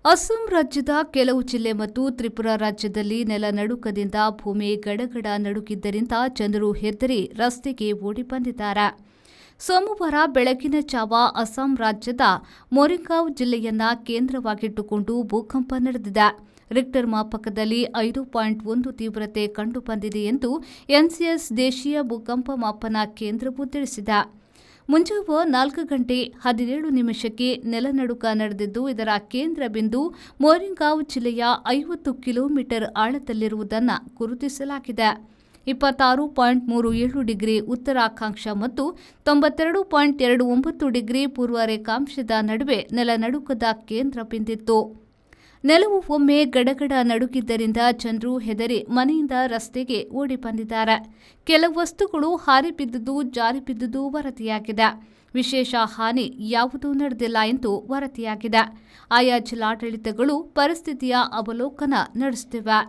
ಅಸ್ಸಾಂ ರಾಜ್ಯದ ಕೆಲವು ಜಿಲ್ಲೆ ಮತ್ತು ತ್ರಿಪುರಾ ರಾಜ್ಯದಲ್ಲಿ ನೆಲನಡುಕದಿಂದ ಭೂಮಿ ಗಡಗಡ ನಡುಗಿದ್ದರಿಂದ ಜನರು ಹೆದರಿ ರಸ್ತೆಗೆ ಓಡಿ ಬಂದಿದ್ದಾರೆ. ಸೋಮವಾರ ಬೆಳಗಿನ ಜಾವ ಅಸ್ಸಾಂ ರಾಜ್ಯದ ಮೊರಿಂಗಾಂವ್ ಜಿಲ್ಲೆಯನ್ನ ಕೇಂದ್ರವಾಗಿಟ್ಟುಕೊಂಡು ಭೂಕಂಪ ನಡೆದಿದೆ. ರಿಕ್ಟರ್ ಮಾಪಕದಲ್ಲಿ 5.1 ತೀವ್ರತೆ ಕಂಡುಬಂದಿದೆ ಎಂದು ಎನ್ಸಿಎಸ್ ದೇಶೀಯ ಭೂಕಂಪ ಮಾಪನ ಕೇಂದ್ರವು ತಿಳಿಸಿದೆ. ಮುಂಜಾವು 4:17 ನೆಲನಡುಕ ನಡೆದಿದ್ದು, ಇದರ ಕೇಂದ್ರ ಬಿಂದು ಮೊರಿಂಗಾಂವ್ ಜಿಲ್ಲೆಯ 50 ಕಿಲೋಮೀಟರ್ ಆಳದಲ್ಲಿರುವುದನ್ನು ಗುರುತಿಸಲಾಗಿದೆ. 26.37 ಡಿಗ್ರಿ ಉತ್ತರಾಕ್ಷಾಂಶ ಮತ್ತು 92.29 ಡಿಗ್ರಿ ಪೂರ್ವ ರೇಖಾಂಶದ ನಡುವೆ ನೆಲನಡುಕದ ಕೇಂದ್ರ ಬಿಂದಿತ್ತು. ನೆಲವು ಒಮ್ಮೆ ಗಡಗಡ ನಡುಗಿದ್ದರಿಂದ ಜನರು ಹೆದರಿ ಮನೆಯಿಂದ ರಸ್ತೆಗೆ ಓಡಿ ಬಂದಿದ್ದಾರೆ. ಕೆಲವು ವಸ್ತುಗಳು ಹಾರಿ ಬಿದ್ದುದು, ಜಾರಿ ಬಿದ್ದುದು ವರದಿಯಾಗಿದೆ. ವಿಶೇಷ ಹಾನಿ ಯಾವುದೂ ನಡೆದಿಲ್ಲ ಎಂದು ವರದಿಯಾಗಿದೆ. ಆಯಾ ಜಿಲ್ಲಾಡಳಿತಗಳು ಪರಿಸ್ಥಿತಿಯ ಅವಲೋಕನ ನಡೆಸುತ್ತಿವೆ.